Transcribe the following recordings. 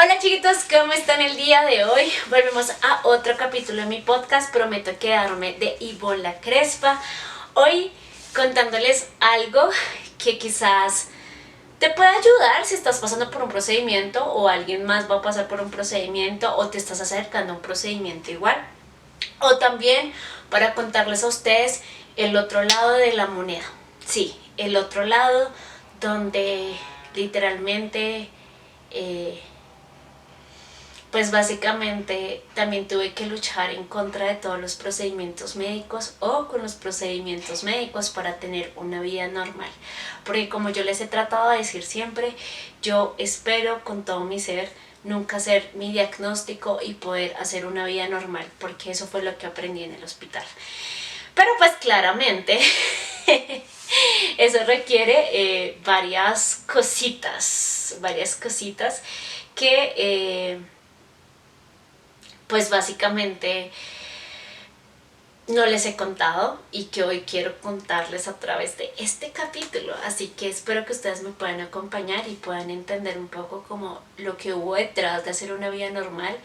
Hola chiquitos, ¿cómo están el día de hoy? Volvemos a otro capítulo de mi podcast, Prometo quedarme, de Ivonne La Crespa. Hoy contándoles algo que quizás te puede ayudar si estás pasando por un procedimiento o alguien más va a pasar por un procedimiento o te estás acercando a un procedimiento igual. O también para contarles a ustedes el otro lado de la moneda. Sí, el otro lado donde literalmente... pues básicamente también tuve que luchar en contra de todos los procedimientos médicos o con los procedimientos médicos para tener una vida normal. Porque como yo les he tratado de decir siempre, yo espero con todo mi ser nunca hacer mi diagnóstico y poder hacer una vida normal, porque eso fue lo que aprendí en el hospital. Pero pues claramente eso requiere varias cositas que pues básicamente no les he contado y que hoy quiero contarles a través de este capítulo. Así que espero que ustedes me puedan acompañar y puedan entender un poco como lo que hubo detrás de hacer una vida normal,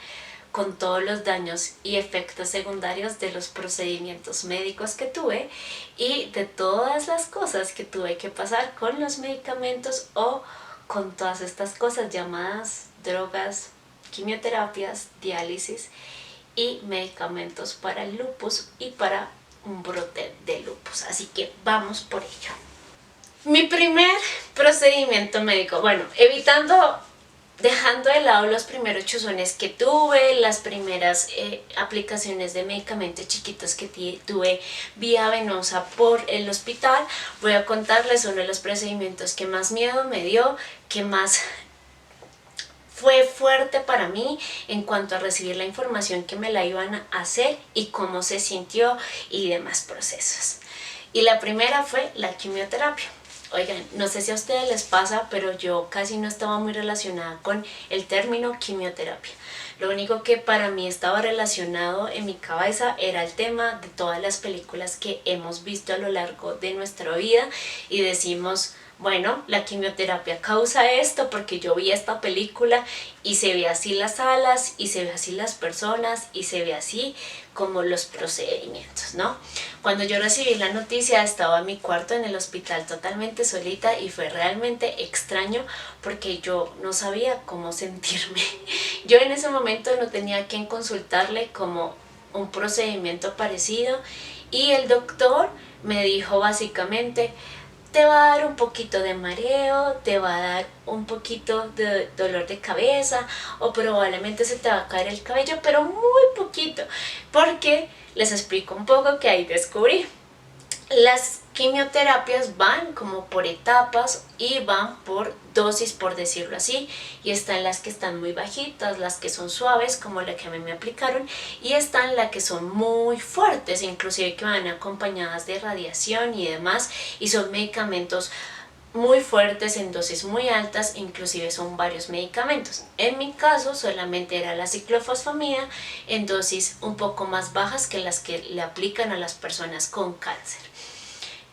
con todos los daños y efectos secundarios de los procedimientos médicos que tuve y de todas las cosas que tuve que pasar con los medicamentos o con todas estas cosas llamadas drogas, quimioterapias, diálisis y medicamentos para el lupus y para un brote de lupus. Así que vamos por ello. Mi primer procedimiento médico, bueno, dejando de lado los primeros chuzones que tuve, las primeras aplicaciones de medicamentos chiquitos que tuve vía venosa por el hospital, voy a contarles uno de los procedimientos que más miedo me dio, que más fue fuerte para mí en cuanto a recibir la información que me la iban a hacer y cómo se sintió y demás procesos. Y la primera fue la quimioterapia. Oigan, no sé si a ustedes les pasa, pero yo casi no estaba muy relacionada con el término quimioterapia. Lo único que para mí estaba relacionado en mi cabeza era el tema de todas las películas que hemos visto a lo largo de nuestra vida y decimos, bueno, la quimioterapia causa esto porque yo vi esta película y se ve así las salas y se ve así las personas y se ve así como los procedimientos, ¿no? Cuando yo recibí la noticia estaba en mi cuarto en el hospital totalmente solita y fue realmente extraño porque yo no sabía cómo sentirme. Yo en ese momento no tenía a quien consultarle como un procedimiento parecido y el doctor me dijo básicamente: te va a dar un poquito de mareo, te va a dar un poquito de dolor de cabeza o probablemente se te va a caer el cabello, pero muy poquito, porque les explico un poco que ahí descubrí. Las quimioterapias van como por etapas y van por dosis, por decirlo así, y están las que están muy bajitas, las que son suaves como la que a mí me aplicaron, y están las que son muy fuertes, inclusive que van acompañadas de radiación y demás, y son medicamentos muy fuertes en dosis muy altas, inclusive son varios medicamentos. En mi caso solamente era la ciclofosfamida en dosis un poco más bajas que las que le aplican a las personas con cáncer.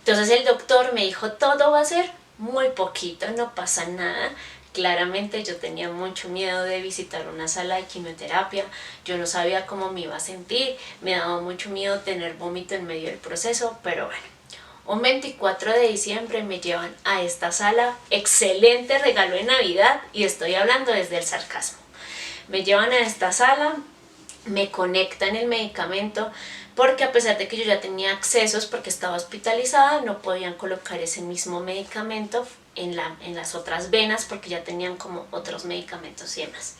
Entonces el doctor me dijo, todo va a ser muy poquito, no pasa nada. Claramente yo tenía mucho miedo de visitar una sala de quimioterapia, yo no sabía cómo me iba a sentir, me daba mucho miedo tener vómito en medio del proceso, pero bueno. Un 24 de diciembre me llevan a esta sala, excelente regalo de Navidad, y estoy hablando desde el sarcasmo. Me llevan a esta sala, me conectan el medicamento, porque a pesar de que yo ya tenía accesos porque estaba hospitalizada, no podían colocar ese mismo medicamento en las otras venas porque ya tenían como otros medicamentos y demás.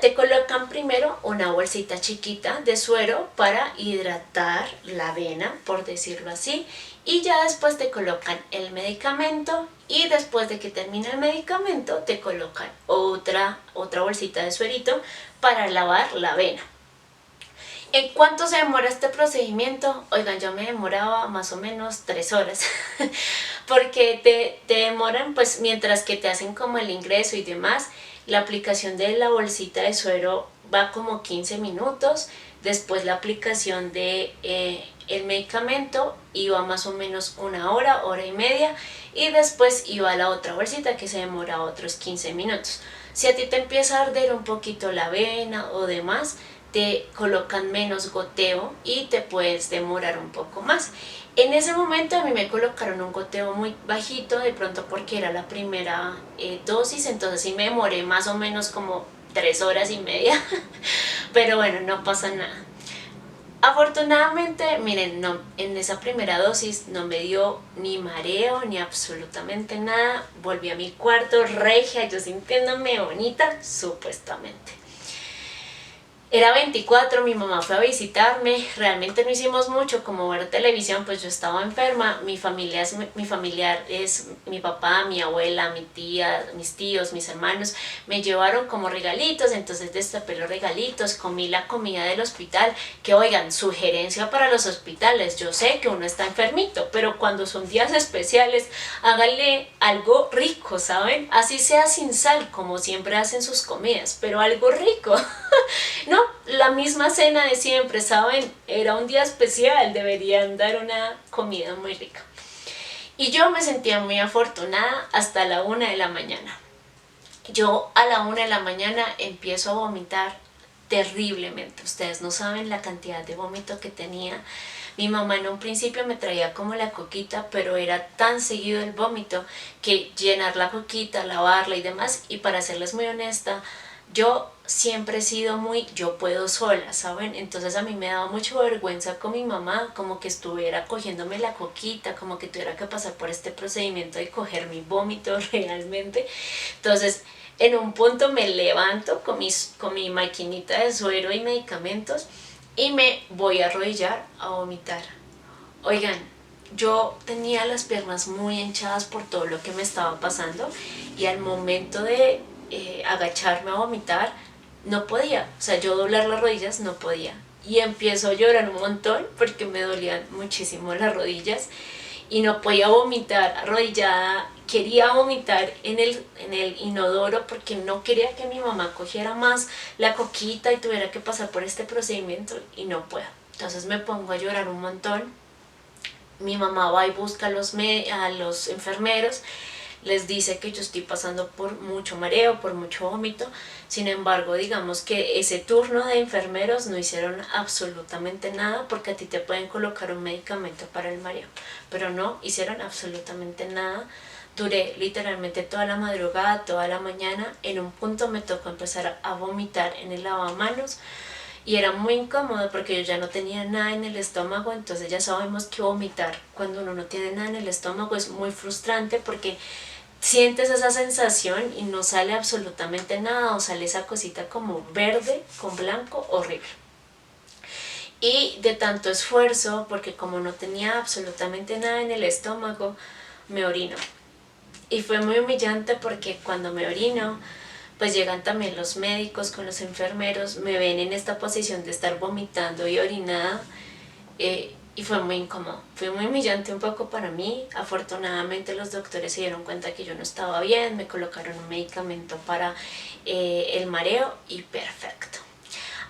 Te colocan primero una bolsita chiquita de suero para hidratar la vena, por decirlo así, y ya después te colocan el medicamento y después de que termina el medicamento te colocan otra bolsita de suerito para lavar la vena. ¿En cuánto se demora este procedimiento? Oigan, yo me demoraba más o menos 3 horas porque te demoran, pues mientras que te hacen como el ingreso y demás, la aplicación de la bolsita de suero va como 15 minutos, después la aplicación de el medicamento iba más o menos 1 hora, hora y media, y después iba la otra bolsita que se demora otros 15 minutos. Si a ti te empieza a arder un poquito la vena o demás, te colocan menos goteo y te puedes demorar un poco más. En ese momento a mí me colocaron un goteo muy bajito, de pronto porque era la primera dosis, entonces sí me demoré más o menos como 3 horas y media, pero bueno, no pasa nada. Afortunadamente, miren, no, en esa primera dosis no me dio ni mareo ni absolutamente nada. Volví a mi cuarto regia, yo sintiéndome bonita, supuestamente. Era 24, mi mamá fue a visitarme, realmente no hicimos mucho como ver televisión, pues yo estaba enferma, mi familiar es mi papá, mi abuela, mi tía, mis tíos, mis hermanos, me llevaron como regalitos, entonces destapé los regalitos, comí la comida del hospital, que oigan, sugerencia para los hospitales, yo sé que uno está enfermito, pero cuando son días especiales, háganle algo rico, ¿saben? Así sea sin sal, como siempre hacen sus comidas, pero algo rico. No, la misma cena de siempre, ¿saben? Era un día especial, deberían dar una comida muy rica. Y yo me sentía muy afortunada hasta la 1 de la mañana. Yo a la 1 de la mañana empiezo a vomitar terriblemente. Ustedes no saben la cantidad de vómito que tenía. Mi mamá en un principio me traía como la coquita, pero era tan seguido el vómito que llenar la coquita, lavarla y demás. Y para serles muy honesta, yo siempre he sido muy yo puedo sola, ¿saben? Entonces a mí me daba mucha vergüenza con mi mamá, como que estuviera cogiéndome la coquita, como que tuviera que pasar por este procedimiento de coger mi vómito realmente. Entonces en un punto me levanto con mi maquinita de suero y medicamentos y me voy a arrodillar a vomitar. Oigan, yo tenía las piernas muy hinchadas por todo lo que me estaba pasando y al momento de agacharme a vomitar no podía, o sea, yo doblar las rodillas no podía y empiezo a llorar un montón porque me dolían muchísimo las rodillas y no podía vomitar arrodillada, quería vomitar en el inodoro porque no quería que mi mamá cogiera más la coquita y tuviera que pasar por este procedimiento y no puedo. Entonces me pongo a llorar un montón. Mi mamá va y busca a los enfermeros, les dice que yo estoy pasando por mucho mareo, por mucho vómito. Sin embargo, digamos que ese turno de enfermeros no hicieron absolutamente nada porque a ti te pueden colocar un medicamento para el mareo, pero no hicieron absolutamente nada. Duré literalmente toda la madrugada, toda la mañana. En un punto me tocó empezar a vomitar en el lavamanos y era muy incómodo porque yo ya no tenía nada en el estómago. Entonces ya sabemos que vomitar cuando uno no tiene nada en el estómago es muy frustrante porque sientes esa sensación y no sale absolutamente nada o sale esa cosita como verde con blanco, horrible. Y de tanto esfuerzo, porque como no tenía absolutamente nada en el estómago, me orino. Y fue muy humillante porque cuando me orino, pues llegan también los médicos con los enfermeros, me ven en esta posición de estar vomitando y orinada, y fue muy incómodo, fue muy humillante un poco para mí. Afortunadamente los doctores se dieron cuenta que yo no estaba bien, me colocaron un medicamento para el mareo y perfecto.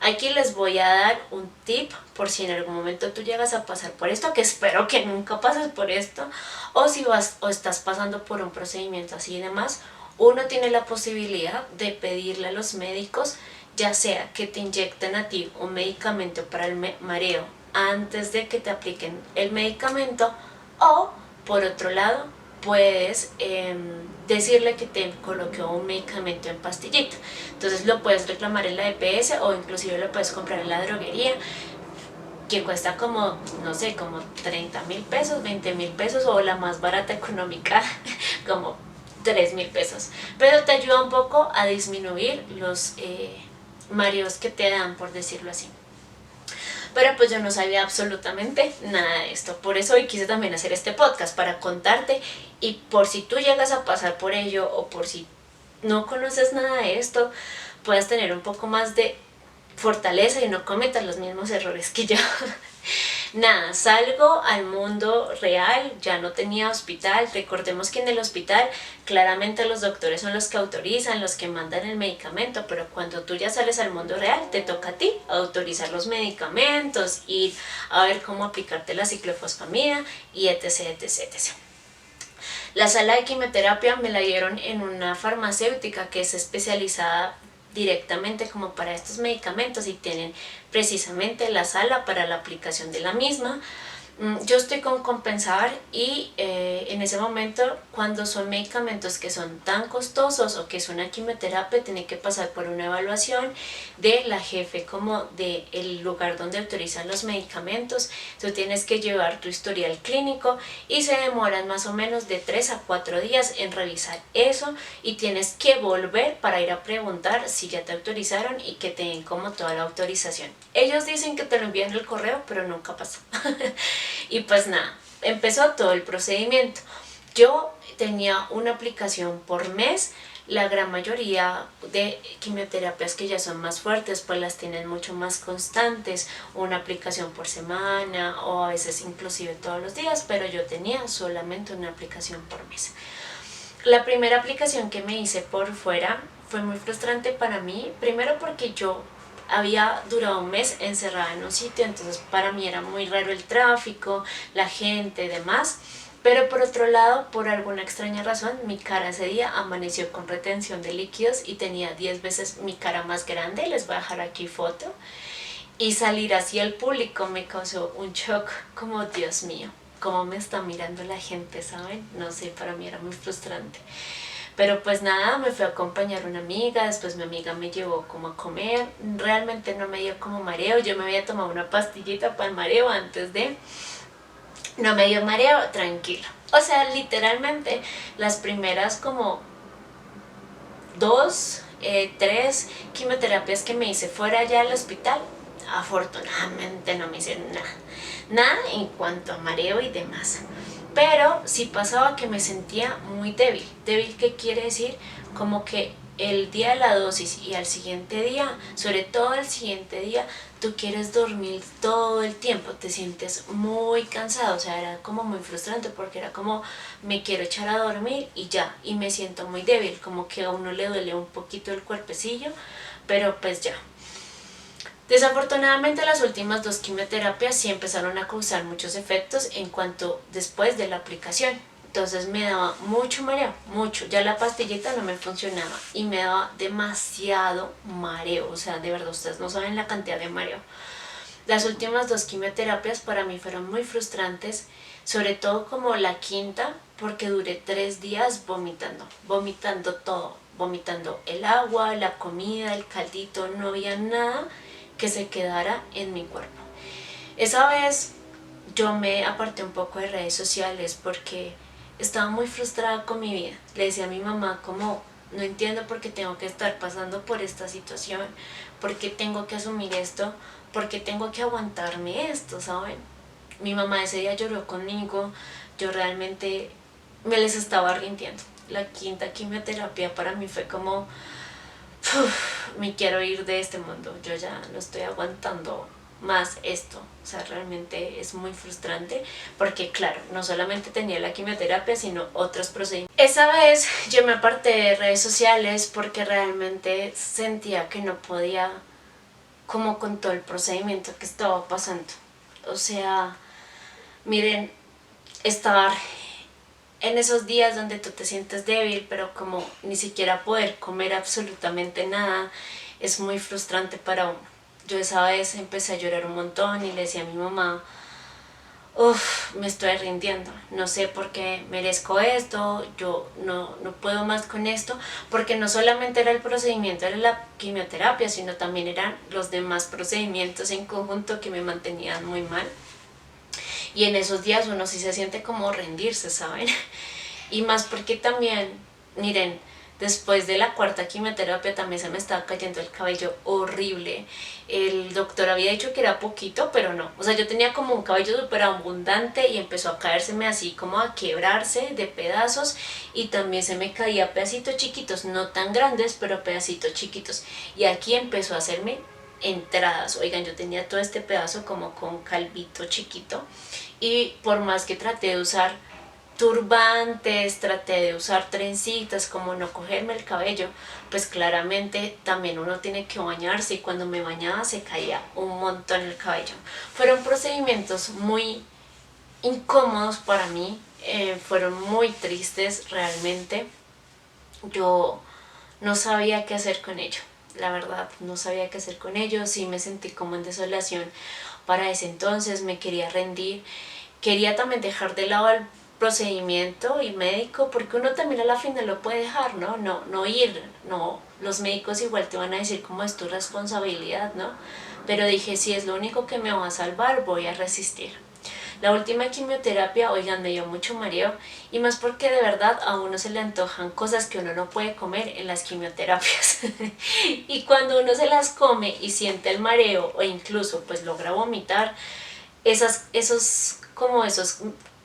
Aquí les voy a dar un tip por si en algún momento tú llegas a pasar por esto, que espero que nunca pases por esto, o si vas o estás pasando por un procedimiento así y demás. Uno tiene la posibilidad de pedirle a los médicos, ya sea que te inyecten a ti un medicamento para el mareo antes de que te apliquen el medicamento, o por otro lado puedes decirle que te coloque un medicamento en pastillita. Entonces lo puedes reclamar en la EPS o inclusive lo puedes comprar en la droguería, que cuesta como, no sé, como 30,000 pesos, 20,000 pesos, o la más barata económica como 3,000 pesos. Pero te ayuda un poco a disminuir los mareos que te dan, por decirlo así. Pero pues yo no sabía absolutamente nada de esto. Por eso hoy quise también hacer este podcast, para contarte, y por si tú llegas a pasar por ello o por si no conoces nada de esto, puedas tener un poco más de fortaleza y no cometas los mismos errores que yo. Nada, salgo al mundo real, ya no tenía hospital. Recordemos que en el hospital claramente los doctores son los que autorizan, los que mandan el medicamento, pero cuando tú ya sales al mundo real te toca a ti autorizar los medicamentos, ir a ver cómo aplicarte la ciclofosfamida y etc, etc, etc. La sala de quimioterapia me la dieron en una farmacéutica que es especializada directamente como para estos medicamentos y tienen precisamente la sala para la aplicación de la misma. Yo estoy con Compensar y en ese momento, cuando son medicamentos que son tan costosos o que es una quimioterapia, tiene que pasar por una evaluación de la jefe como del lugar donde autorizan los medicamentos. Tú tienes que llevar tu historial clínico y se demoran más o menos de 3 a 4 días en revisar eso y tienes que volver para ir a preguntar si ya te autorizaron y que te den como toda la autorización. Ellos dicen que te lo envían el correo, pero nunca pasó. Y pues nada, empezó todo el procedimiento. Yo tenía una aplicación por mes. La gran mayoría de quimioterapias que ya son más fuertes pues las tienen mucho más constantes, una aplicación por semana o a veces inclusive todos los días, pero yo tenía solamente una aplicación por mes. La primera aplicación que me hice por fuera fue muy frustrante para mí, primero porque yo había durado un mes encerrada en un sitio, entonces para mí era muy raro el tráfico, la gente y demás. Pero por otro lado, por alguna extraña razón, mi cara ese día amaneció con retención de líquidos y tenía 10 veces mi cara más grande. Les voy a dejar aquí foto. Y salir así al público me causó un shock, como Dios mío, cómo me está mirando la gente, ¿saben? No sé, para mí era muy frustrante. Pero pues nada, me fui a acompañar una amiga, después mi amiga me llevó como a comer, realmente no me dio como mareo, yo me había tomado una pastillita para el mareo antes de... No me dio mareo, tranquilo. O sea, literalmente las primeras como 2, 3 quimioterapias que me hice fuera ya del hospital, afortunadamente no me hicieron nada. Nada en cuanto a mareo y demás. Pero sí pasaba que me sentía muy débil. ¿Débil qué quiere decir? Como que el día de la dosis y al siguiente día, sobre todo el siguiente día, tú quieres dormir todo el tiempo, te sientes muy cansado, o sea, era como muy frustrante porque era como me quiero echar a dormir y ya, y me siento muy débil, como que a uno le duele un poquito el cuerpecillo, pero pues ya. Desafortunadamente las últimas 2 quimioterapias sí empezaron a causar muchos efectos en cuanto después de la aplicación. Entonces me daba mucho mareo, mucho. Ya la pastillita no me funcionaba y me daba demasiado mareo. O sea, de verdad, ustedes no saben la cantidad de mareo. Las últimas 2 quimioterapias para mí fueron muy frustrantes, sobre todo como la quinta, porque duré 3 días vomitando todo, vomitando el agua, la comida, el caldito, no había nada que se quedara en mi cuerpo. Esa vez yo me aparté un poco de redes sociales porque estaba muy frustrada con mi vida. Le decía a mi mamá como no entiendo por qué tengo que estar pasando por esta situación, por qué tengo que asumir esto, por qué tengo que aguantarme esto, ¿saben? Mi mamá ese día lloró conmigo, yo realmente me les estaba rindiendo. La quinta quimioterapia para mí fue como me quiero ir de este mundo, yo ya no estoy aguantando más esto, o sea, realmente es muy frustrante porque claro, no solamente tenía la quimioterapia sino otros procedimientos. Esa vez yo me aparté de redes sociales porque realmente sentía que no podía como con todo el procedimiento que estaba pasando, o sea, miren, estar en esos días donde tú te sientes débil, pero como ni siquiera poder comer absolutamente nada, es muy frustrante para uno. Yo esa vez empecé a llorar un montón y le decía a mi mamá, uff, me estoy rindiendo, no sé por qué merezco esto, yo no puedo más con esto, porque no solamente era el procedimiento de la quimioterapia, sino también eran los demás procedimientos en conjunto que me mantenían muy mal. Y en esos días uno sí se siente como rendirse, ¿saben? Y más porque también, miren, después de la cuarta quimioterapia también se me estaba cayendo el cabello horrible. El doctor había dicho que era poquito, pero no. O sea, yo tenía como un cabello súper abundante y empezó a caérseme así como a quebrarse de pedazos y también se me caía pedacitos chiquitos, no tan grandes, pero pedacitos chiquitos. Y aquí empezó a hacerme entradas. Oigan, yo tenía todo este pedazo como con calvito chiquito y por más que traté de usar turbantes, traté de usar trencitas, como no cogerme el cabello, pues claramente también uno tiene que bañarse y cuando me bañaba se caía un montón el cabello. Fueron procedimientos muy incómodos para mí, fueron muy tristes realmente. Yo no sabía qué hacer con ello, la verdad, no sabía qué hacer con ello. Sí me sentí como en desolación para ese entonces, me quería rendir, quería también dejar de lado el procedimiento y médico, porque uno también a la final lo puede dejar, ¿no? No ir, no, los médicos igual te van a decir cómo es tu responsabilidad, ¿no? Pero dije, si es lo único que me va a salvar, voy a resistir. La última quimioterapia, oigan, me dio mucho mareo, y más porque de verdad a uno se le antojan cosas que uno no puede comer en las quimioterapias. Y cuando uno se las come y siente el mareo o incluso pues logra vomitar, esos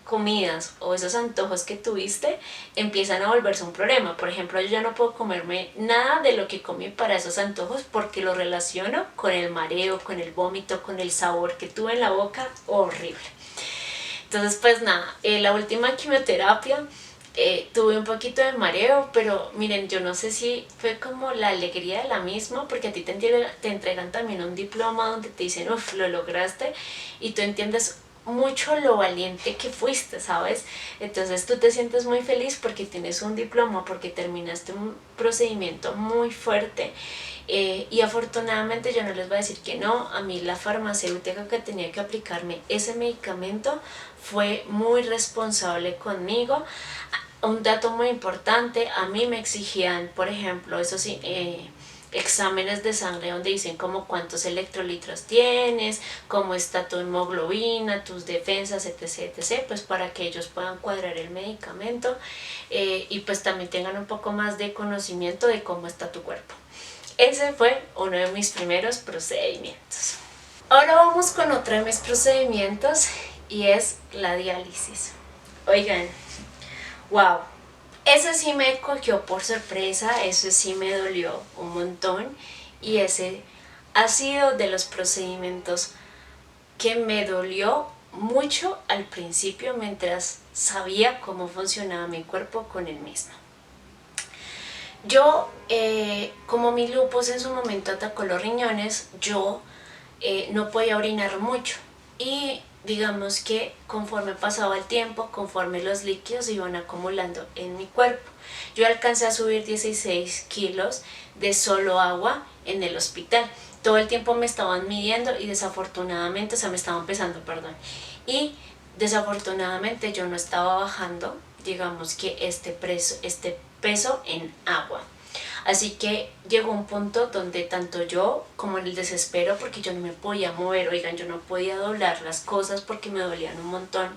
comidas o esos antojos que tuviste empiezan a volverse un problema. Por ejemplo, yo ya no puedo comerme nada de lo que comí para esos antojos porque lo relaciono con el mareo, con el vómito, con el sabor que tuve en la boca, horrible. Entonces pues nada, la última quimioterapia tuve un poquito de mareo, pero miren, yo no sé si fue como la alegría de la misma, porque a ti te entregan también un diploma donde te dicen, uff, lo lograste, y tú entiendes mucho lo valiente que fuiste, ¿sabes? Entonces tú te sientes muy feliz porque tienes un diploma, porque terminaste un procedimiento muy fuerte. Y afortunadamente yo no les voy a decir que no, a mí la farmacéutica que tenía que aplicarme ese medicamento fue muy responsable conmigo. Un dato muy importante, a mí me exigían, por ejemplo, esos exámenes de sangre donde dicen como cuántos electrolitos tienes, cómo está tu hemoglobina, tus defensas, etc, etc, pues para que ellos puedan cuadrar el medicamento y pues también tengan un poco más de conocimiento de cómo está tu cuerpo. Ese fue uno de mis primeros procedimientos. Ahora vamos con otro de mis procedimientos y es la diálisis. Oigan, wow, eso sí me cogió por sorpresa, eso sí me dolió un montón, y ese ha sido de los procedimientos que me dolió mucho al principio mientras sabía cómo funcionaba mi cuerpo con el mismo. Yo, como mi lupus en su momento atacó los riñones, yo no podía orinar mucho, y digamos que conforme pasaba el tiempo, conforme los líquidos iban acumulando en mi cuerpo, yo alcancé a subir 16 kilos de solo agua en el hospital. Todo el tiempo me estaban midiendo y desafortunadamente, o sea, me estaban pesando, perdón, y desafortunadamente yo no estaba bajando, digamos que este peso en agua. Así que llegó un punto donde tanto yo como en el desespero, porque yo no me podía mover, oigan, yo no podía doblar las cosas porque me dolían un montón,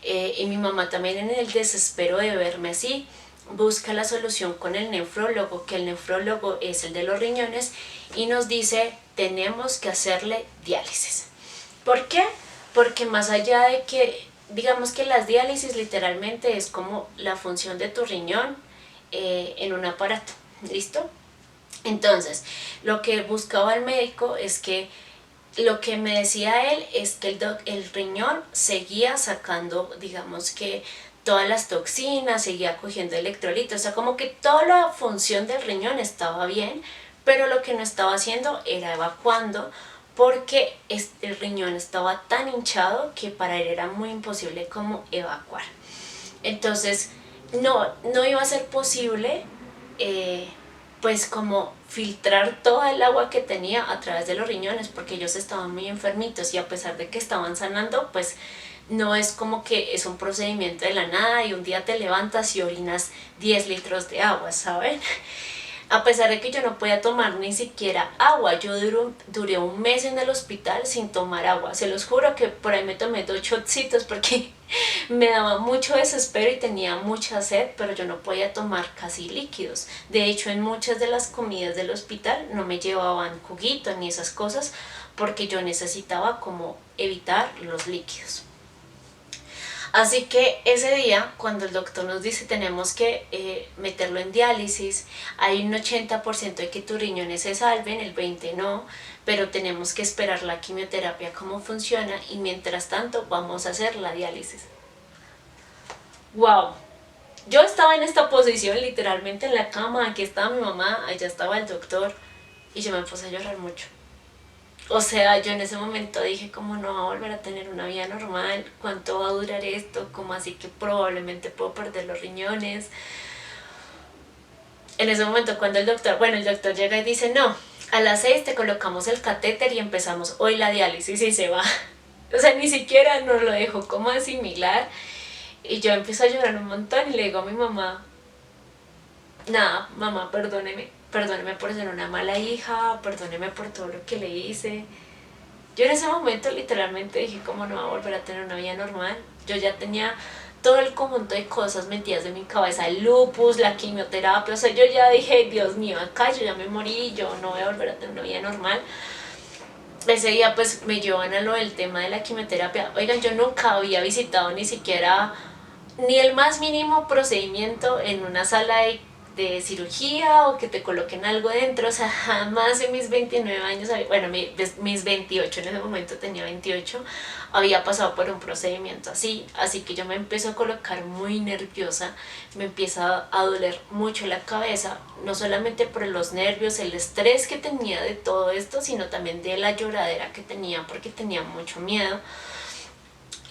y mi mamá también en el desespero de verme así, busca la solución con el nefrólogo, que el nefrólogo es el de los riñones, y nos dice, tenemos que hacerle diálisis. ¿Por qué? Porque más allá de que, digamos que las diálisis literalmente es como la función de tu riñón en un aparato, ¿listo? Entonces, lo que buscaba el médico es que, lo que me decía él es que el riñón seguía sacando, digamos que todas las toxinas, seguía cogiendo electrolitos, o sea, como que toda la función del riñón estaba bien, pero lo que no estaba haciendo era evacuando, porque el riñón estaba tan hinchado que para él era muy imposible como evacuar. Entonces no iba a ser posible pues como filtrar toda el agua que tenía a través de los riñones, porque ellos estaban muy enfermitos, y a pesar de que estaban sanando, pues no es como que es un procedimiento de la nada y un día te levantas y orinas 10 litros de agua, ¿saben? A pesar de que yo no podía tomar ni siquiera agua, yo duré un mes en el hospital sin tomar agua. Se los juro que por ahí me tomé 2 shotcitos porque me daba mucho desespero y tenía mucha sed, pero yo no podía tomar casi líquidos. De hecho, en muchas de las comidas del hospital no me llevaban juguito ni esas cosas, porque yo necesitaba como evitar los líquidos. Así que ese día, cuando el doctor nos dice tenemos que meterlo en diálisis, hay un 80% de que tus riñones se salven, el 20% no, pero tenemos que esperar la quimioterapia cómo funciona, y mientras tanto vamos a hacer la diálisis. ¡Wow! Yo estaba en esta posición, literalmente en la cama, aquí estaba mi mamá, allá estaba el doctor, y yo me puse a llorar mucho. O sea, yo en ese momento dije como no va a volver a tener una vida normal, cuánto va a durar esto, como así que probablemente puedo perder los riñones. En ese momento cuando el doctor llega y dice no, a las 6 te colocamos el catéter y empezamos hoy la diálisis y se va. O sea, ni siquiera nos lo dejó como asimilar. Y yo empiezo a llorar un montón y le digo a mi mamá, nada, mamá, perdóneme por ser una mala hija, perdóneme por todo lo que le hice. Yo en ese momento literalmente dije como no va a volver a tener una vida normal. Yo ya tenía todo el conjunto de cosas metidas en mi cabeza, el lupus, la quimioterapia, o sea, yo ya dije, Dios mío, acá yo ya me morí, yo no voy a volver a tener una vida normal. Ese día pues me llevan a lo del tema de la quimioterapia. Oigan, yo nunca había visitado ni siquiera ni el más mínimo procedimiento en una sala de cirugía o que te coloquen algo dentro, o sea, jamás en mis 29 años, bueno, mis 28, en ese momento tenía 28, había pasado por un procedimiento así, así que yo me empiezo a colocar muy nerviosa, me empieza a doler mucho la cabeza, no solamente por los nervios, el estrés que tenía de todo esto, sino también de la lloradera que tenía porque tenía mucho miedo.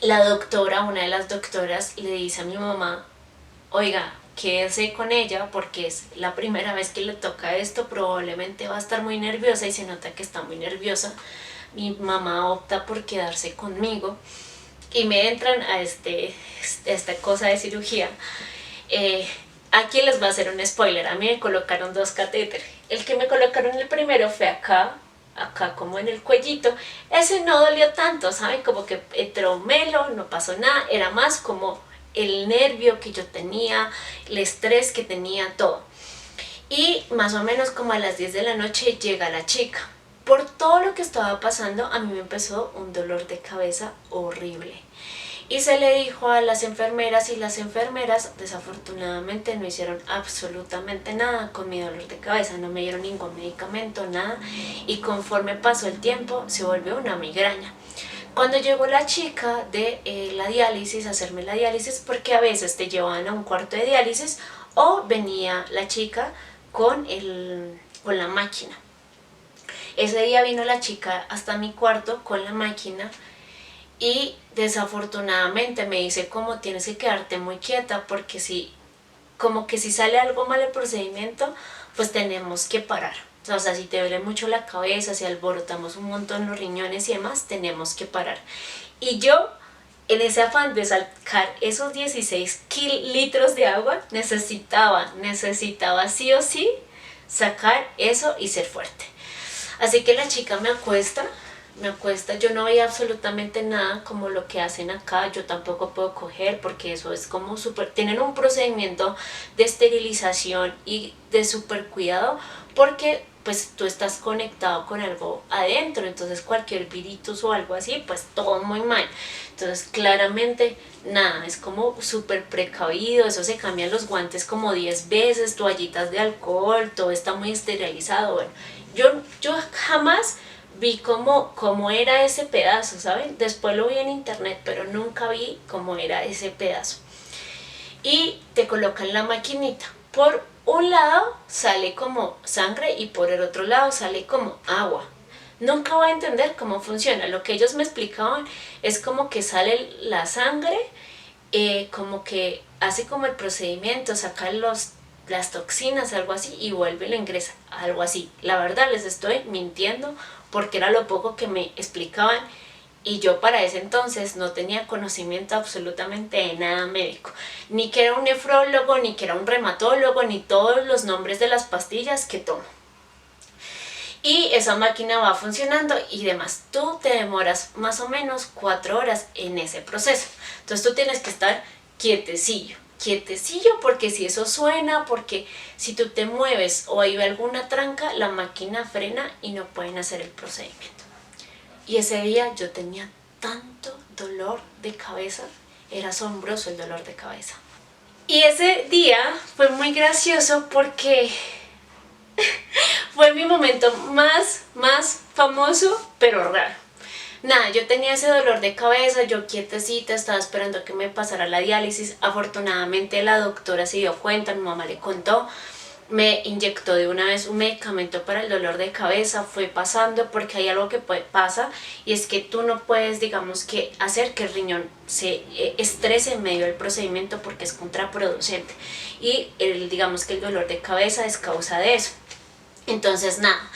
La doctora, una de las doctoras, le dice a mi mamá, oiga, quédese con ella porque es la primera vez que le toca esto, probablemente va a estar muy nerviosa y se nota que está muy nerviosa. Mi mamá opta por quedarse conmigo y me entran a esta cosa de cirugía. Aquí les voy a hacer un spoiler, a mí me colocaron 2 catéteres. El que me colocaron el primero fue acá como en el cuellito. Ese no dolió tanto, ¿saben? Como que entró melo, no pasó nada, era más como el nervio que yo tenía, el estrés que tenía, todo. Y más o menos como a las 10 de la noche llega la chica. Por todo lo que estaba pasando, a mí me empezó un dolor de cabeza horrible. Y se le dijo a las enfermeras y las enfermeras desafortunadamente no hicieron absolutamente nada con mi dolor de cabeza, no me dieron ningún medicamento, nada, y conforme pasó el tiempo se volvió una migraña. Cuando llegó la chica de la diálisis, a hacerme la diálisis, porque a veces te llevaban a un cuarto de diálisis o venía la chica con la máquina. Ese día vino la chica hasta mi cuarto con la máquina y desafortunadamente me dice como tienes que quedarte muy quieta porque como que si sale algo mal el procedimiento, pues tenemos que parar. O sea, si te duele mucho la cabeza, si alborotamos un montón los riñones y demás, tenemos que parar. Y yo, en ese afán de sacar esos 16 litros de agua, necesitaba sí o sí sacar eso y ser fuerte. Así que la chica me acuesta, yo no veía absolutamente nada como lo que hacen acá, yo tampoco puedo coger porque eso es como tienen un procedimiento de esterilización y de súper cuidado porque pues tú estás conectado con algo adentro, entonces cualquier virus o algo así, pues todo muy mal. Entonces claramente nada, es como súper precavido, eso se cambian los guantes como 10 veces, toallitas de alcohol, todo está muy esterilizado. Bueno, yo jamás vi cómo era ese pedazo, ¿saben? Después lo vi en internet, pero nunca vi cómo era ese pedazo. Y te colocan la maquinita. Por un lado sale como sangre y por el otro lado sale como agua. Nunca voy a entender cómo funciona. Lo que ellos me explicaban es como que sale la sangre, como que hace como el procedimiento, sacan las toxinas, algo así, y vuelve y lo ingresa, algo así. La verdad les estoy mintiendo porque era lo poco que me explicaban y yo para ese entonces no tenía conocimiento absolutamente de nada médico, ni que era un nefrólogo, ni que era un reumatólogo, ni todos los nombres de las pastillas que tomo. Y esa máquina va funcionando y demás. Tú te demoras más o menos 4 horas en ese proceso. Entonces tú tienes que estar quietecillo porque si eso suena, porque si tú te mueves o hay alguna tranca, la máquina frena y no pueden hacer el procedimiento. Y ese día yo tenía tanto dolor de cabeza, era asombroso el dolor de cabeza. Y ese día fue muy gracioso porque fue mi momento más famoso, pero raro. Nada, yo tenía ese dolor de cabeza, yo quietecita, estaba esperando que me pasara la diálisis. Afortunadamente la doctora se dio cuenta, mi mamá le contó. me inyectó de una vez un medicamento para el dolor de cabeza, fue pasando porque hay algo que pasa y es que tú no puedes, digamos, que hacer que el riñón se estrese en medio del procedimiento porque es contraproducente y digamos que el dolor de cabeza es causa de eso. Entonces nada,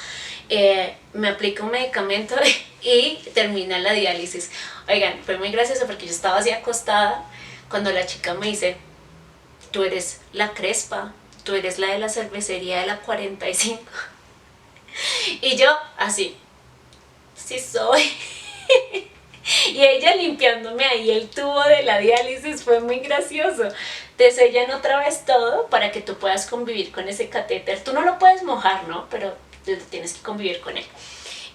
me aplica un medicamento y termina la diálisis. Oigan, fue muy gracioso porque yo estaba así acostada cuando la chica me dice: tú eres la Crespa, tú eres la de la cervecería de la 45. Y yo así, sí soy. Y ella limpiándome ahí el tubo de la diálisis, fue muy gracioso. Te sellan otra vez todo para que tú puedas convivir con ese catéter. Tú no lo puedes mojar, ¿no? Pero tienes que convivir con él.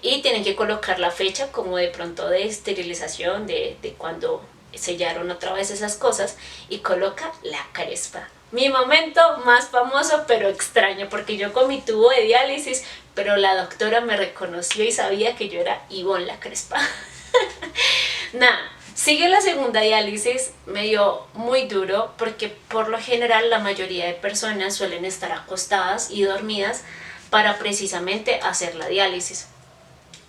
Y tienen que colocar la fecha como de pronto de esterilización, de cuando sellaron otra vez esas cosas, y coloca la Crespa. Mi momento más famoso pero extraño, porque yo con mi tubo de diálisis, pero la doctora me reconoció y sabía que yo era Ivonne la Crespa. Nada, sigue la segunda diálisis, me dio muy duro porque por lo general la mayoría de personas suelen estar acostadas y dormidas para precisamente hacer la diálisis.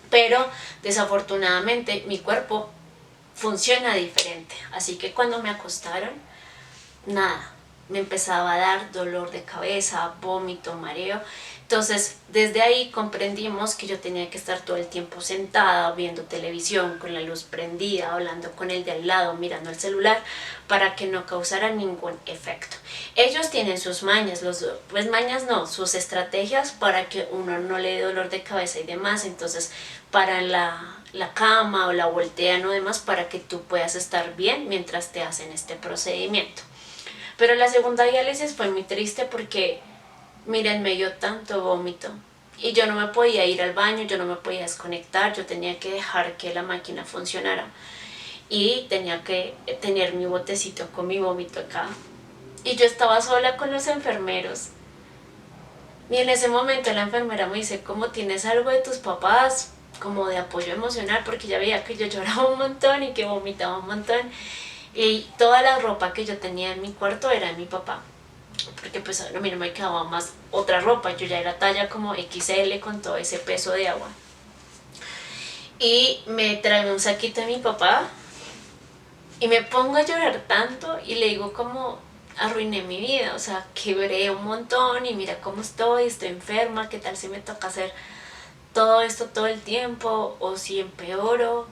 Pero desafortunadamente mi cuerpo funciona diferente, así que cuando me acostaron, nada, me empezaba a dar dolor de cabeza, vómito, mareo. Entonces desde ahí comprendimos que yo tenía que estar todo el tiempo sentada viendo televisión con la luz prendida, hablando con el de al lado, mirando el celular, para que no causara ningún efecto. Ellos tienen sus mañas, pues mañas no, sus estrategias para que uno no le dé dolor de cabeza y demás. Entonces paran la cama o la voltean o demás para que tú puedas estar bien mientras te hacen este procedimiento. Pero la segunda diálisis fue muy triste porque, miren, me dio tanto vómito y yo no me podía ir al baño, yo no me podía desconectar, yo tenía que dejar que la máquina funcionara y tenía que tener mi botecito con mi vómito acá. Y yo estaba sola con los enfermeros. Y en ese momento la enfermera me dice: ¿cómo tienes algo de tus papás? Como de apoyo emocional, porque ya veía que yo lloraba un montón y que vomitaba un montón. Y toda la ropa que yo tenía en mi cuarto era de mi papá, porque pues a mí no me quedaba más otra ropa, yo ya era talla como XL con todo ese peso de agua. Y me trae un saquito de mi papá y me pongo a llorar tanto y le digo como: arruiné mi vida, o sea, quebré un montón y mira cómo estoy enferma, qué tal si me toca hacer todo esto todo el tiempo o si empeoro,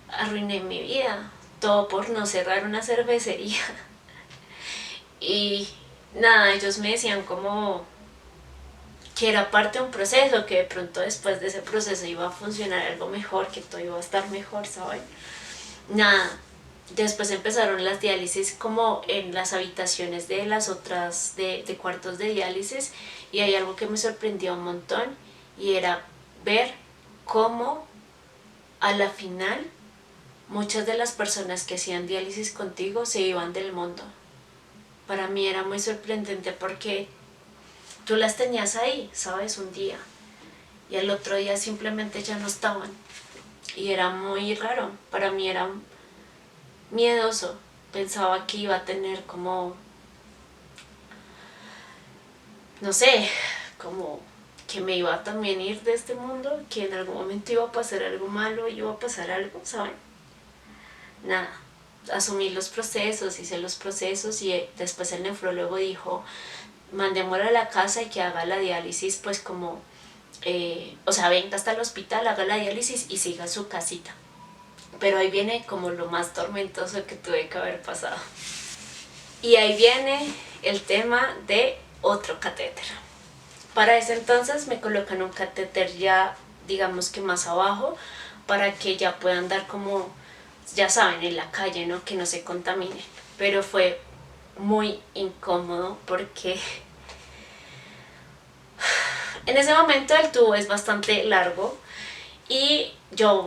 arruiné mi vida, todo por no cerrar una cervecería. Y nada, ellos me decían como que era parte de un proceso, que de pronto después de ese proceso iba a funcionar algo mejor, que todo iba a estar mejor, ¿saben? Nada, después empezaron las diálisis como en las habitaciones de las otras, de cuartos de diálisis, y hay algo que me sorprendió un montón y era ver cómo a la final muchas de las personas que hacían diálisis contigo se iban del mundo. Para mí era muy sorprendente porque tú las tenías ahí, ¿sabes? Un día y al otro día simplemente ya no estaban y era muy raro. Para mí era miedoso, pensaba que iba a tener como, no sé, como que me iba a también ir de este mundo, que en algún momento iba a pasar algo malo, iba a pasar algo, ¿saben? Nada, asumí los procesos, hice los procesos y después el nefrólogo dijo: mandémosla a la casa y que haga la diálisis, pues como, o sea, venga hasta el hospital, haga la diálisis y siga su casita. Pero ahí viene como lo más tormentoso que tuve que haber pasado. Y ahí viene el tema de otro catéter. Para ese entonces me colocan un catéter ya, digamos que más abajo, para que ya puedan dar como, ya saben, en la calle, ¿no? Que no se contamine. Pero fue muy incómodo porque en ese momento el tubo es bastante largo y yo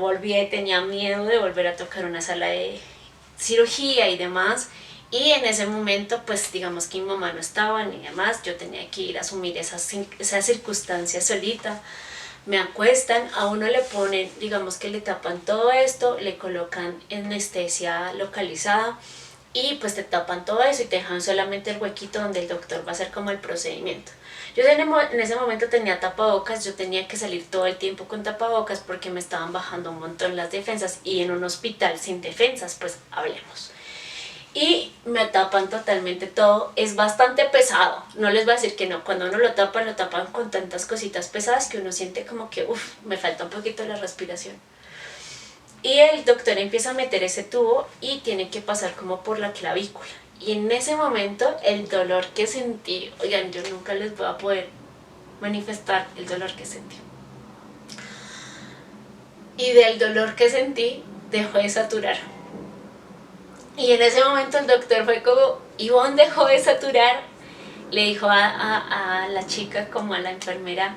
tenía miedo de volver a tocar una sala de cirugía y demás. Y en ese momento, pues digamos que mi mamá no estaba ni demás, yo tenía que ir a asumir esa circunstancia solita. Me acuestan, a uno le ponen, digamos que le tapan todo esto, le colocan anestesia localizada, y pues te tapan todo eso y te dejan solamente el huequito donde el doctor va a hacer como el procedimiento. Yo en ese momento tenía tapabocas, yo tenía que salir todo el tiempo con tapabocas porque me estaban bajando un montón las defensas, y en un hospital sin defensas, pues hablemos. Y me tapan totalmente todo, es bastante pesado, no les voy a decir que no, cuando uno lo tapan con tantas cositas pesadas que uno siente como que me falta un poquito la respiración. Y el doctor empieza a meter ese tubo y tiene que pasar como por la clavícula. Y en ese momento el dolor que sentí, oigan, yo nunca les voy a poder manifestar el dolor que sentí. Y del dolor que sentí dejó de saturar. Y en ese momento el doctor fue como, Ivonne dejó de saturar. Le dijo a la chica, como a la enfermera,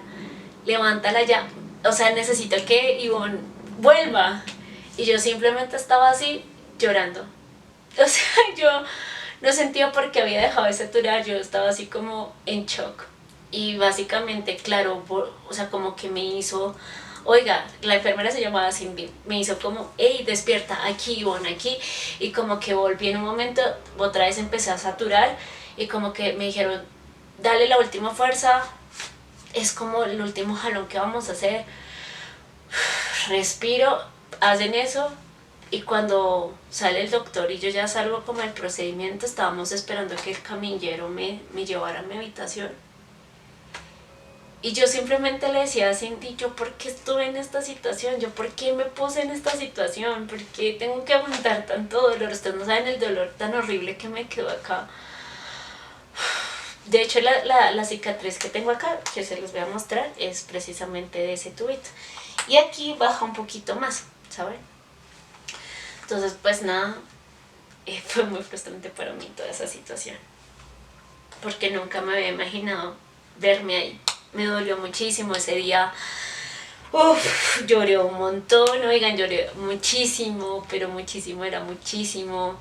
levántala ya. O sea, necesito que Ivonne vuelva. Y yo simplemente estaba así, llorando. O sea, yo no sentía por qué había dejado de saturar, yo estaba así como en shock. Y básicamente, claro, o sea, como que me hizo, oiga, la enfermera se llamaba Cindy, me hizo como, hey, despierta, aquí, Ivonne, aquí. Y como que volví en un momento, otra vez empecé a saturar y como que me dijeron, dale la última fuerza, es como el último jalón que vamos a hacer. Respiro, hacen eso. Y cuando sale el doctor y yo ya salgo como el procedimiento, estábamos esperando que el camillero me llevara a mi habitación. Y yo simplemente le decía a Cindy, ¿yo por qué estuve en esta situación? ¿Yo por qué me puse en esta situación? ¿Por qué tengo que aguantar tanto dolor? Ustedes no saben el dolor tan horrible que me quedó acá. De hecho, la cicatriz que tengo acá, que se los voy a mostrar, es precisamente de ese tubito. Y aquí baja un poquito más, ¿saben? Entonces, pues nada, fue muy frustrante para mí toda esa situación, porque nunca me había imaginado verme ahí. Me dolió muchísimo ese día. Lloré un montón, oigan, lloré muchísimo, pero muchísimo, era muchísimo.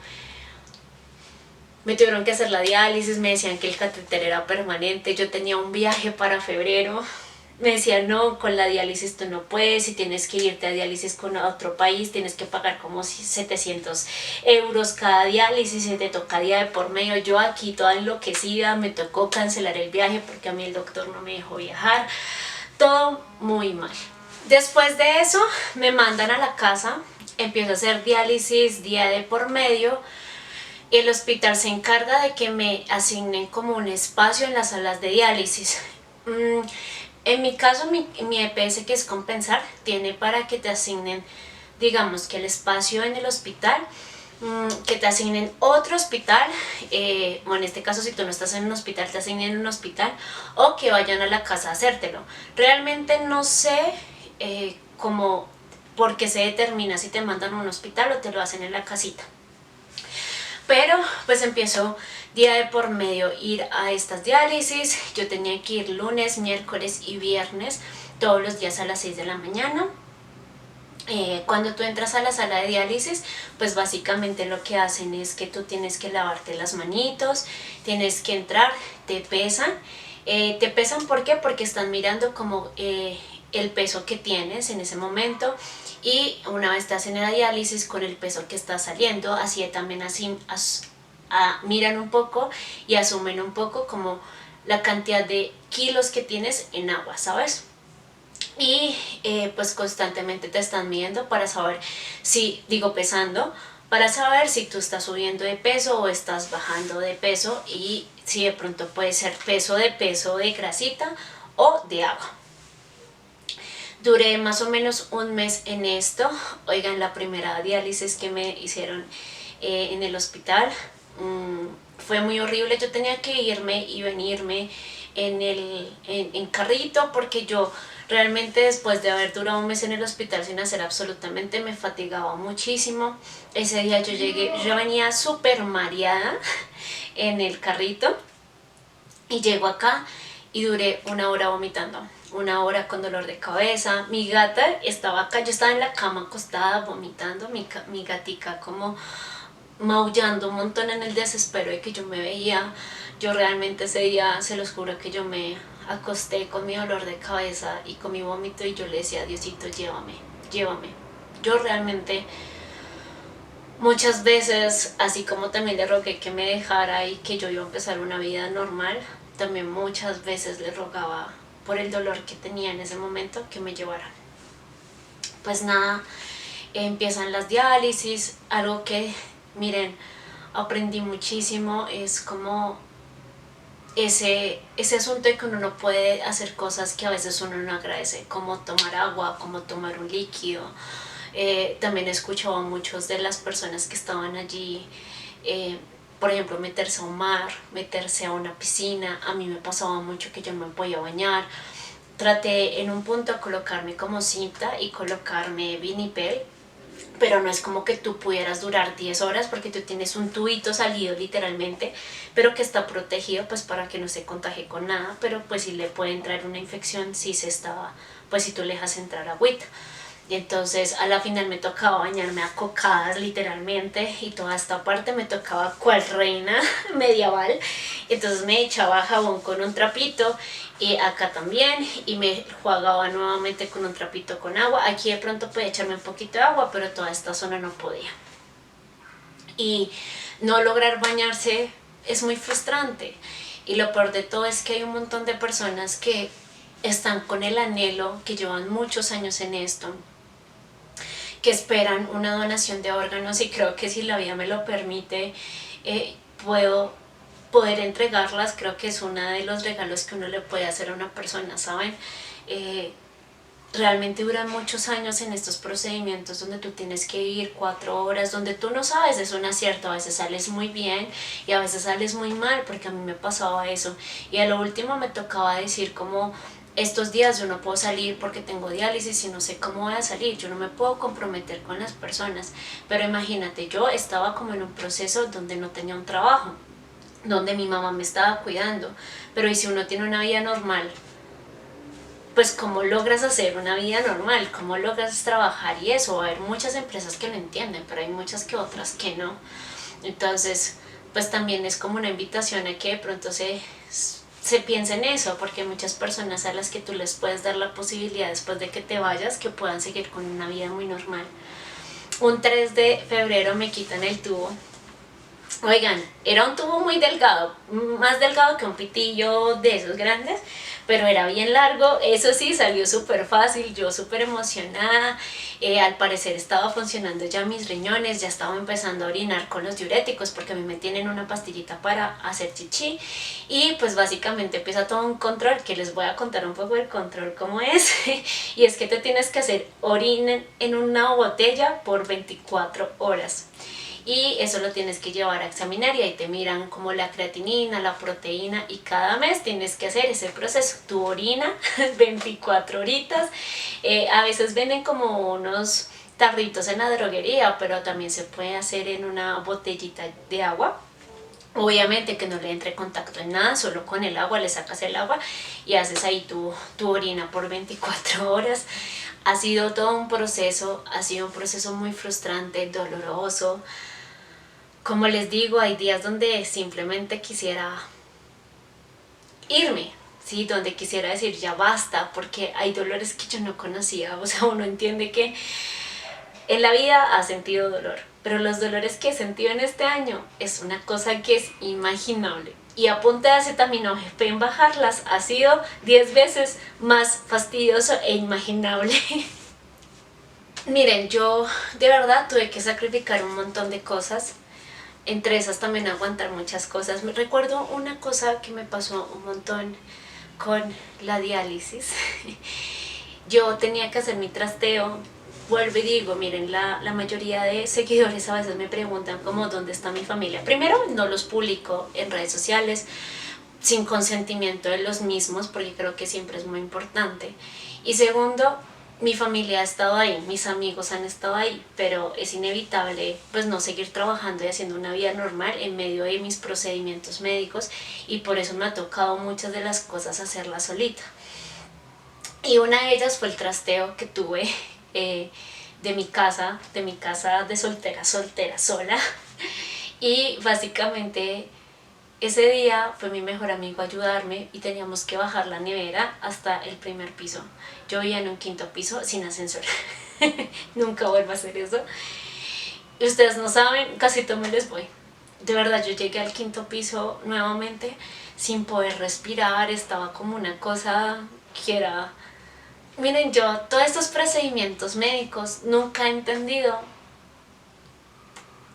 Me tuvieron que hacer la diálisis, me decían que el catéter era permanente, yo tenía un viaje para febrero. Me decían, no, con la diálisis tú no puedes, si tienes que irte a diálisis con otro país, tienes que pagar como 700 euros cada diálisis y te toca día de por medio. Yo aquí toda enloquecida, me tocó cancelar el viaje porque a mí el doctor no me dejó viajar. Todo muy mal. Después de eso me mandan a la casa, empiezo a hacer diálisis día de por medio. El hospital se encarga de que me asignen como un espacio en las salas de diálisis. En mi caso, mi EPS, que es compensar, tiene para que te asignen, digamos, que el espacio en el hospital, que te asignen otro hospital, o en este caso si tú no estás en un hospital, te asignen un hospital, o que vayan a la casa a hacértelo. Realmente no sé cómo, por qué se determina si te mandan a un hospital o te lo hacen en la casita. Pero pues empiezo día de por medio ir a estas diálisis. Yo tenía que ir lunes, miércoles y viernes, todos los días a las 6 de la mañana. Cuando tú entras a la sala de diálisis, pues básicamente lo que hacen es que tú tienes que lavarte las manitos, tienes que entrar, te pesan. Te pesan, ¿por qué? Porque están mirando como el peso que tienes en ese momento, y una vez estás en la diálisis con el peso que está saliendo, así también miran un poco y asumen un poco como la cantidad de kilos que tienes en agua, ¿sabes? Y pues constantemente te están midiendo para saber si, pesando, para saber si tú estás subiendo de peso o estás bajando de peso, y si de pronto puede ser peso de grasita o de agua. Duré más o menos un mes en esto. Oigan, la primera diálisis que me hicieron en el hospital fue muy horrible. Yo tenía que irme y venirme en carrito, porque yo realmente, después de haber durado un mes en el hospital sin hacer absolutamente, me fatigaba muchísimo. Ese día yo llegué, yo venía súper mareada en el carrito, y llego acá y duré 1 hora vomitando, 1 hora con dolor de cabeza. Mi gata estaba acá, yo estaba en la cama acostada vomitando, mi gatica como maullando un montón en el desespero de que yo me veía. Yo realmente ese día, se los juro, que yo me acosté con mi dolor de cabeza y con mi vómito, y yo le decía, Diosito, llévame, llévame. Yo realmente Muchas veces, así como también le rogué que me dejara y que yo iba a empezar una vida normal, también muchas veces le rogaba por el dolor que tenía en ese momento que me llevara. Pues nada, empiezan las diálisis, algo que, miren, aprendí muchísimo, es como ese asunto de que uno no puede hacer cosas que a veces uno no agradece, como tomar agua, como tomar un líquido. También he escuchado a muchos de las personas que estaban allí, por ejemplo, meterse a un mar, meterse a una piscina. A mí me pasaba mucho que yo no me podía bañar. Traté en un punto de colocarme como cinta y colocarme vinipel, pero no es como que tú pudieras durar 10 horas porque tú tienes un tubito salido literalmente, pero que está protegido pues para que no se contagie con nada, pero pues si le puede entrar una infección si se estaba, pues si tú le dejas entrar agüita. Y entonces a la final me tocaba bañarme a cocadas literalmente, y toda esta parte me tocaba cual reina medieval. Entonces me echaba jabón con un trapito y acá también, y me jugaba nuevamente con un trapito con agua. Aquí de pronto podía echarme un poquito de agua, pero toda esta zona no podía. Y no lograr bañarse es muy frustrante. Y lo peor de todo es que hay un montón de personas que están con el anhelo, que llevan muchos años en esto, que esperan una donación de órganos, y creo que si la vida me lo permite, puedo poder entregarlas. Creo que es uno de los regalos que uno le puede hacer a una persona, ¿saben? Realmente duran muchos años en estos procedimientos donde tú tienes que ir 4 horas, donde tú no sabes, es un acierto, a veces sales muy bien y a veces sales muy mal, porque a mí me pasaba eso, y a lo último me tocaba decir como estos días yo no puedo salir porque tengo diálisis y no sé cómo voy a salir, yo no me puedo comprometer con las personas. Pero imagínate, yo estaba como en un proceso donde no tenía un trabajo, donde mi mamá me estaba cuidando, pero ¿y si uno tiene una vida normal? Pues cómo logras hacer una vida normal, cómo logras trabajar y eso. Hay muchas empresas que lo entienden, pero hay muchas que otras que no. Entonces, pues también es como una invitación a que de pronto se piense en eso, porque hay muchas personas a las que tú les puedes dar la posibilidad después de que te vayas que puedan seguir con una vida muy normal. Un 3 de febrero me quitan el tubo. Oigan, era un tubo muy delgado, más delgado que un pitillo de esos grandes, pero era bien largo. Eso sí, salió súper fácil, yo súper emocionada. Al parecer estaba funcionando ya mis riñones, ya estaba empezando a orinar con los diuréticos, porque a mí me tienen una pastillita para hacer chichi. Y pues básicamente empieza todo un control, que les voy a contar un poco el control cómo es. Y es que te tienes que hacer orina en una botella por 24 horas. Y eso lo tienes que llevar a examinar, y ahí te miran como la creatinina, la proteína, y cada mes tienes que hacer ese proceso, tu orina 24 horitas. A veces venden como unos tarritos en la droguería, pero también se puede hacer en una botellita de agua. Obviamente que no le entre contacto en nada, solo con el agua, le sacas el agua y haces ahí tu orina por 24 horas. Ha sido todo un proceso, ha sido un proceso muy frustrante, doloroso. Como les digo, hay días donde simplemente quisiera irme, ¿sí? Donde quisiera decir ya basta, porque hay dolores que yo no conocía. O sea, uno entiende que en la vida ha sentido dolor, pero los dolores que he sentido en este año es una cosa que es imaginable. Y a punta de acetaminofén bajarlas ha sido 10 veces más fastidioso e inimaginable. Miren, yo de verdad tuve que sacrificar un montón de cosas. Entre esas también aguantar muchas cosas. Me recuerdo una cosa que me pasó un montón con la diálisis. Yo tenía que hacer mi trasteo. Vuelvo y digo, miren, la mayoría de seguidores a veces me preguntan como dónde está mi familia. Primero, no los publico en redes sociales sin consentimiento de los mismos, porque creo que siempre es muy importante. Y segundo, mi familia ha estado ahí, mis amigos han estado ahí, pero es inevitable pues no seguir trabajando y haciendo una vida normal en medio de mis procedimientos médicos, y por eso me ha tocado muchas de las cosas hacerlas solita. Y una de ellas fue el trasteo que tuve de mi casa de soltera sola. Y básicamente ese día fue mi mejor amigo a ayudarme, y teníamos que bajar la nevera hasta el primer piso. Yo vivía en un quinto piso sin ascensor. Nunca vuelvo a hacer eso. Y ustedes no saben, casi todo me les voy. De verdad, yo llegué al 5.º piso nuevamente sin poder respirar, estaba como una cosa que era... Miren, yo todos estos procedimientos médicos nunca he entendido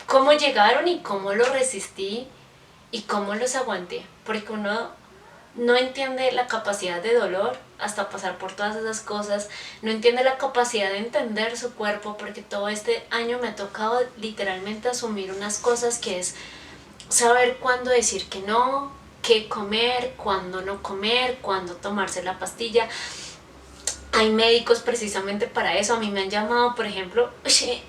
cómo llegaron y cómo los resistí y cómo los aguanté, porque uno no entiende la capacidad de dolor hasta pasar por todas esas cosas, no entiende la capacidad de entender su cuerpo, porque todo este año me ha tocado literalmente asumir unas cosas que es saber cuándo decir que no, qué comer, cuándo no comer, cuándo tomarse la pastilla. Hay médicos precisamente para eso. A mí me han llamado, por ejemplo,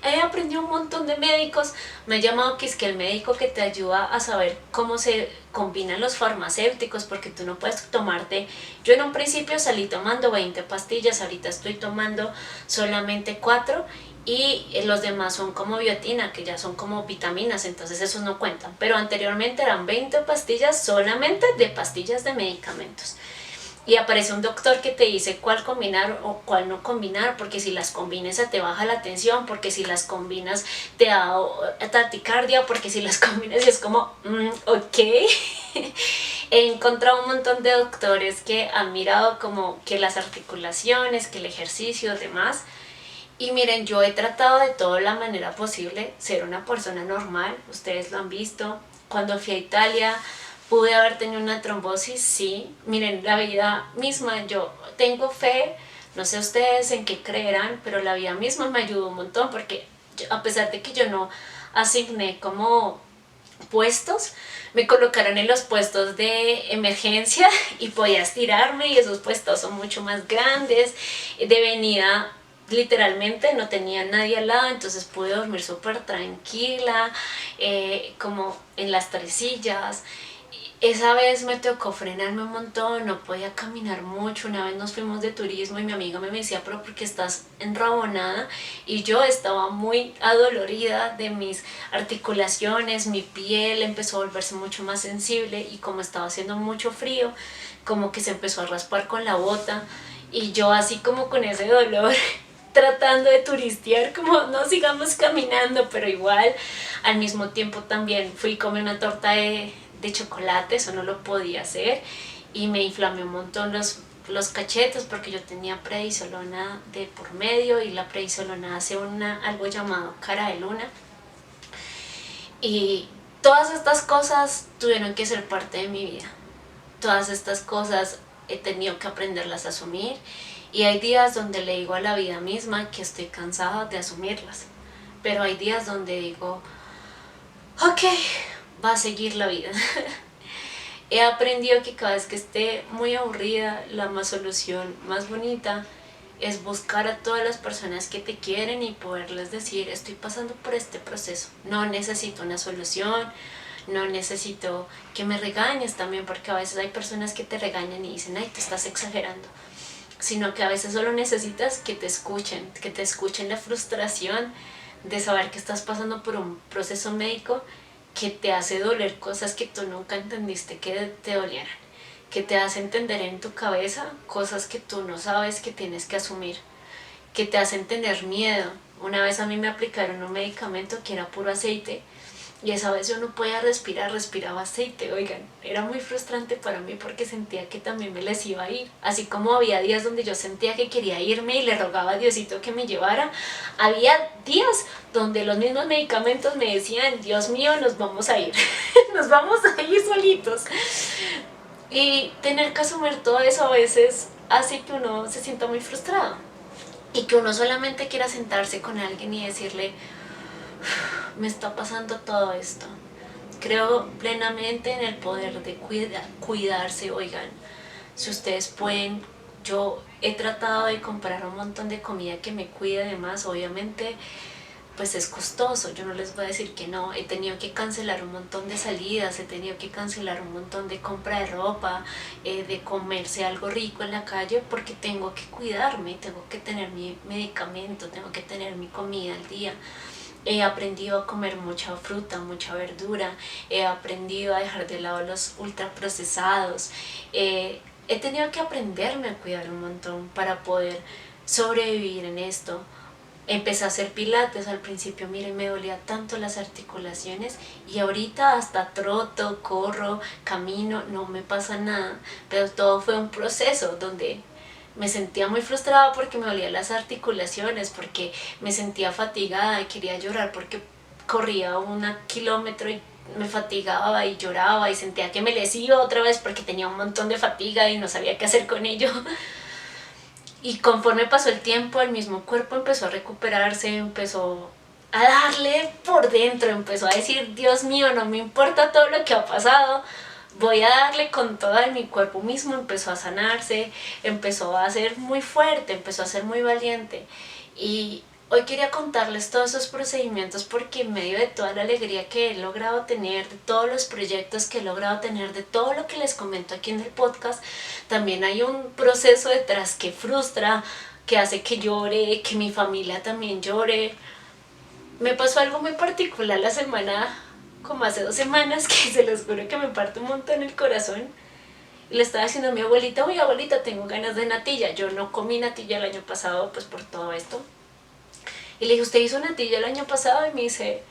he aprendido un montón de médicos. Me han llamado que es que el médico que te ayuda a saber cómo se combinan los farmacéuticos, porque tú no puedes tomarte... Yo en un principio salí tomando 20 pastillas, ahorita estoy tomando solamente 4 y los demás son como biotina, que ya son como vitaminas, entonces esos no cuentan. Pero anteriormente eran 20 pastillas solamente de pastillas de medicamentos. Y aparece un doctor que te dice cuál combinar o cuál no combinar, porque si las combinas se te baja la tensión, porque si las combinas te da taquicardia, porque si las combinas y es como, ok. He encontrado un montón de doctores que han mirado como que las articulaciones, que el ejercicio, demás. Y miren, yo he tratado de toda la manera posible ser una persona normal, ustedes lo han visto. Cuando fui a Italia, ¿pude haber tenido una trombosis? Sí. Miren, la vida misma, yo tengo fe, no sé ustedes en qué creerán, pero la vida misma me ayudó un montón, porque a pesar de que yo no asigné como puestos, me colocaron en los puestos de emergencia y podía estirarme, y esos puestos son mucho más grandes, de venida literalmente no tenía nadie al lado, entonces pude dormir súper tranquila, como en las 3 sillas. Esa vez me tocó frenarme un montón, no podía caminar mucho. Una vez nos fuimos de turismo y mi amiga me decía, pero ¿por qué estás enrabonada? Y yo estaba muy adolorida de mis articulaciones, mi piel empezó a volverse mucho más sensible, y como estaba haciendo mucho frío, como que se empezó a raspar con la bota, y yo así como con ese dolor tratando de turistear, como no sigamos caminando, pero igual al mismo tiempo también fui a comer una torta de chocolate, eso no lo podía hacer, y me inflamé un montón los cachetes, porque yo tenía prednisolona de por medio, y la prednisolona hace algo llamado cara de luna, y todas estas cosas tuvieron que ser parte de mi vida. Todas estas cosas he tenido que aprenderlas a asumir, y hay días donde le digo a la vida misma que estoy cansada de asumirlas, pero hay días donde digo, ok, va a seguir la vida. He aprendido que cada vez que esté muy aburrida, la más solución más bonita es buscar a todas las personas que te quieren y poderles decir, estoy pasando por este proceso, no necesito una solución, no necesito que me regañes también, porque a veces hay personas que te regañan y dicen, ay, te estás exagerando, sino que a veces solo necesitas que te escuchen la frustración de saber que estás pasando por un proceso médico que te hace doler cosas que tú nunca entendiste que te dolieran, que te hace entender en tu cabeza cosas que tú no sabes que tienes que asumir, que te hacen tener miedo. Una vez a mí me aplicaron un medicamento que era puro aceite, y esa vez yo no podía respirar, respiraba aceite. Oigan, era muy frustrante para mí, porque sentía que también me les iba a ir. Así como había días donde yo sentía que quería irme y le rogaba a Diosito que me llevara, había días donde los mismos medicamentos me decían, Dios mío, nos vamos a ir, nos vamos a ir solitos. Y tener que asumir todo eso a veces hace que uno se sienta muy frustrado, y que uno solamente quiera sentarse con alguien y decirle, me está pasando todo esto. Creo plenamente en el poder de cuidarse. Oigan, si ustedes pueden, yo he tratado de comprar un montón de comida que me cuide, además, obviamente pues es costoso, yo no les voy a decir que no, he tenido que cancelar un montón de salidas, he tenido que cancelar un montón de compra de ropa, de comerse algo rico en la calle, porque tengo que cuidarme, tengo que tener mi medicamento, tengo que tener mi comida al día. He aprendido a comer mucha fruta, mucha verdura, he aprendido a dejar de lado los ultraprocesados, he tenido que aprenderme a cuidar un montón para poder sobrevivir en esto. Empecé a hacer pilates al principio, miren, me dolía tanto las articulaciones y ahorita hasta troto, corro, camino, no me pasa nada, pero todo fue un proceso donde me sentía muy frustrada porque me dolían las articulaciones, porque me sentía fatigada y quería llorar porque corría 1 kilómetro y me fatigaba y lloraba y sentía que me les iba otra vez porque tenía un montón de fatiga y no sabía qué hacer con ello. Y conforme pasó el tiempo, el mismo cuerpo empezó a recuperarse, empezó a darle por dentro, empezó a decir, Dios mío, no me importa todo lo que ha pasado, voy a darle con todo en mi cuerpo mismo, empezó a sanarse, empezó a ser muy fuerte, empezó a ser muy valiente. Y hoy quería contarles todos esos procedimientos porque en medio de toda la alegría que he logrado tener, de todos los proyectos que he logrado tener, de todo lo que les comento aquí en el podcast, también hay un proceso detrás que frustra, que hace que llore, que mi familia también llore. Me pasó algo muy particular la semana, como hace 2 semanas, que se los juro que me parte un montón el corazón. Y le estaba diciendo a mi abuelita, oye abuelita, tengo ganas de natilla. Yo no comí natilla el año pasado pues por todo esto. Y le dije, ¿usted hizo natilla el año pasado? Y me dice,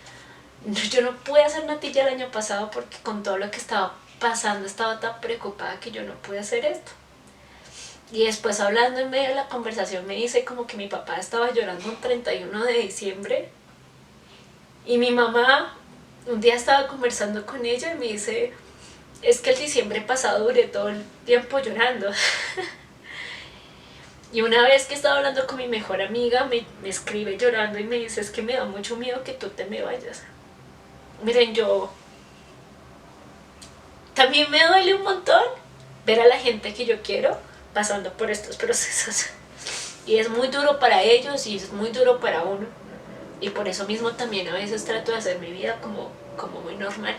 no, yo no pude hacer natilla el año pasado porque con todo lo que estaba pasando estaba tan preocupada que yo no pude hacer esto. Y después hablando en medio de la conversación me dice como que mi papá estaba llorando un 31 de diciembre y mi mamá un día estaba conversando con ella y me dice, es que el diciembre pasado duré todo el tiempo llorando. Y una vez que estaba hablando con mi mejor amiga, me escribe llorando y me dice, es que me da mucho miedo que tú te me vayas. Miren, yo también me duele un montón ver a la gente que yo quiero pasando por estos procesos. Y es muy duro para ellos y es muy duro para uno. Y por eso mismo también a veces trato de hacer mi vida como muy normal.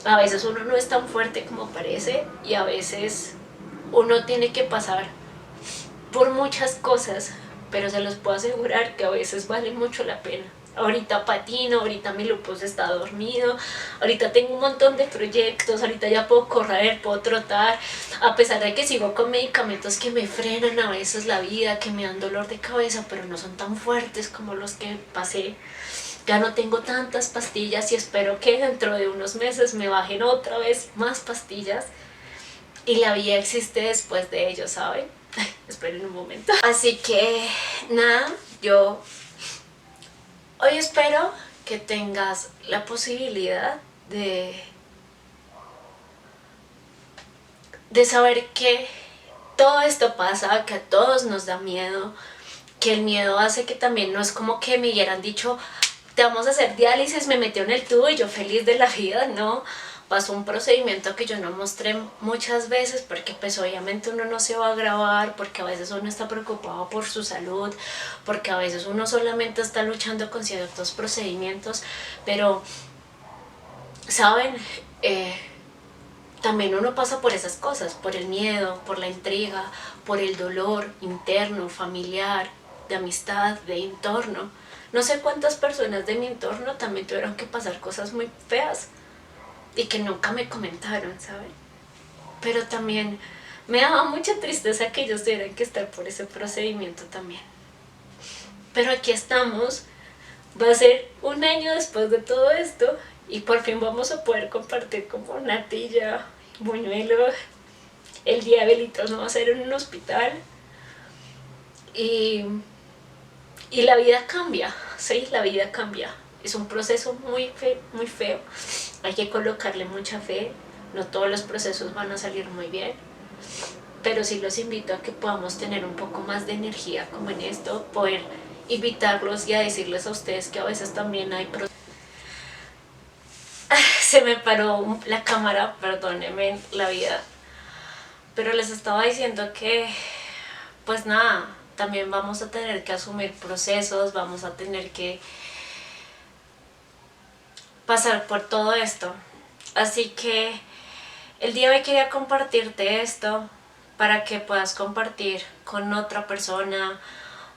A veces uno no es tan fuerte como parece y a veces uno tiene que pasar por muchas cosas, pero se los puedo asegurar que a veces vale mucho la pena. Ahorita patino, ahorita mi lupus está dormido, ahorita tengo un montón de proyectos, ahorita ya puedo correr, puedo trotar, a pesar de que sigo con medicamentos que me frenan a veces la vida, que me dan dolor de cabeza, pero no son tan fuertes como los que pasé. Ya no tengo tantas pastillas y espero que dentro de unos meses me bajen otra vez más pastillas y la vida existe después de ello, ¿saben? Esperen un momento. Así que nada, yo hoy espero que tengas la posibilidad de saber que todo esto pasa, que a todos nos da miedo, que el miedo hace que también no es como que me hubieran dicho te vamos a hacer diálisis, me metió en el tubo y yo feliz de la vida, no. Pasó un procedimiento que yo no mostré muchas veces porque pues obviamente uno no se va a grabar, porque a veces uno está preocupado por su salud, porque a veces uno solamente está luchando con ciertos procedimientos, pero saben, también uno pasa por esas cosas, por el miedo, por la intriga, por el dolor interno, familiar, de amistad, de entorno. No sé cuántas personas de mi entorno también tuvieron que pasar cosas muy feas y que nunca me comentaron, ¿saben? Pero también me daba mucha tristeza que ellos tuvieran que estar por ese procedimiento también. Pero aquí estamos, va a ser 1 año después de todo esto y por fin vamos a poder compartir como natilla, buñuelo, el día de velitas no va a ser en un hospital y la vida cambia, sí, la vida cambia. Es un proceso muy feo, hay que colocarle mucha fe, no todos los procesos van a salir muy bien, pero sí los invito a que podamos tener un poco más de energía como en esto, poder invitarlos y a decirles a ustedes que a veces también hay procesos. Se me paró la cámara, perdónenme la vida, pero les estaba diciendo que pues nada, también vamos a tener que asumir procesos, vamos a tener que pasar por todo esto. Así que el día de hoy quería compartirte esto para que puedas compartir con otra persona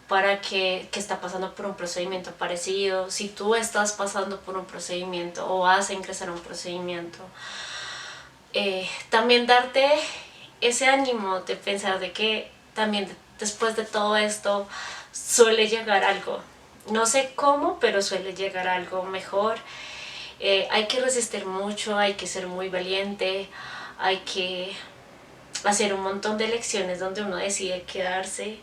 para que está pasando por un procedimiento parecido. Si tú estás pasando por un procedimiento o vas a ingresar a un procedimiento, también darte ese ánimo de pensar de que también después de todo esto suele llegar algo. No sé cómo, pero suele llegar a algo mejor. Hay que resistir mucho, hay que ser muy valiente, hay que hacer un montón de lecciones donde uno decide quedarse.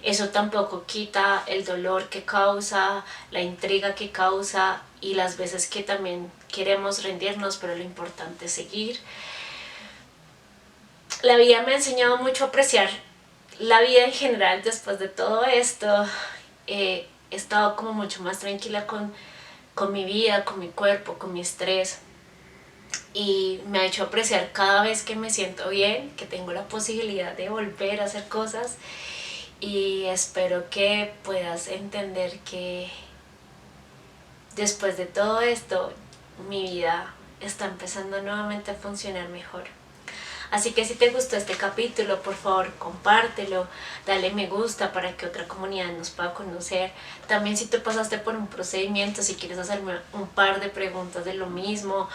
Eso tampoco quita el dolor que causa, la intriga que causa y las veces que también queremos rendirnos, pero lo importante es seguir. La vida me ha enseñado mucho a apreciar la vida en general después de todo esto. He estado como mucho más tranquila con mi vida, con mi cuerpo, con mi estrés. Y me ha hecho apreciar cada vez que me siento bien, que tengo la posibilidad de volver a hacer cosas. Y espero que puedas entender que después de todo esto, mi vida está empezando nuevamente a funcionar mejor. Así que si te gustó este capítulo, por favor compártelo, dale me gusta para que otra comunidad nos pueda conocer. También si tú pasaste por un procedimiento, si quieres hacerme un par de preguntas de lo mismo,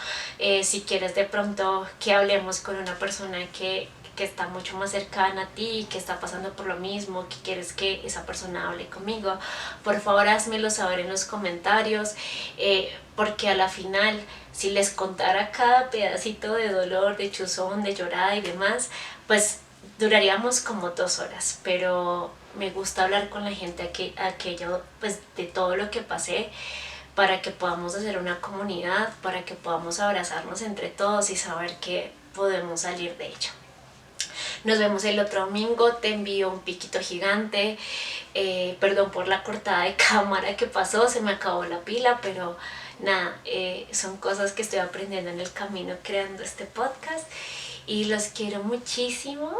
si quieres de pronto que hablemos con una persona que está mucho más cercana a ti, que está pasando por lo mismo, que quieres que esa persona hable conmigo, por favor házmelo saber en los comentarios, porque a la final, si les contara cada pedacito de dolor, de chuzón, de llorada y demás, pues duraríamos como 2 horas, pero me gusta hablar con la gente aquello, pues de todo lo que pasé, para que podamos hacer una comunidad, para que podamos abrazarnos entre todos y saber que podemos salir de ello. Nos vemos el otro domingo, te envío un piquito gigante, perdón por la cortada de cámara que pasó, se me acabó la pila, pero nada, son cosas que estoy aprendiendo en el camino creando este podcast y los quiero muchísimo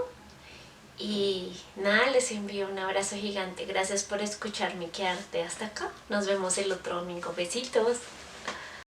y nada, les envío un abrazo gigante, gracias por escucharme y quedarte hasta acá, nos vemos el otro domingo, besitos.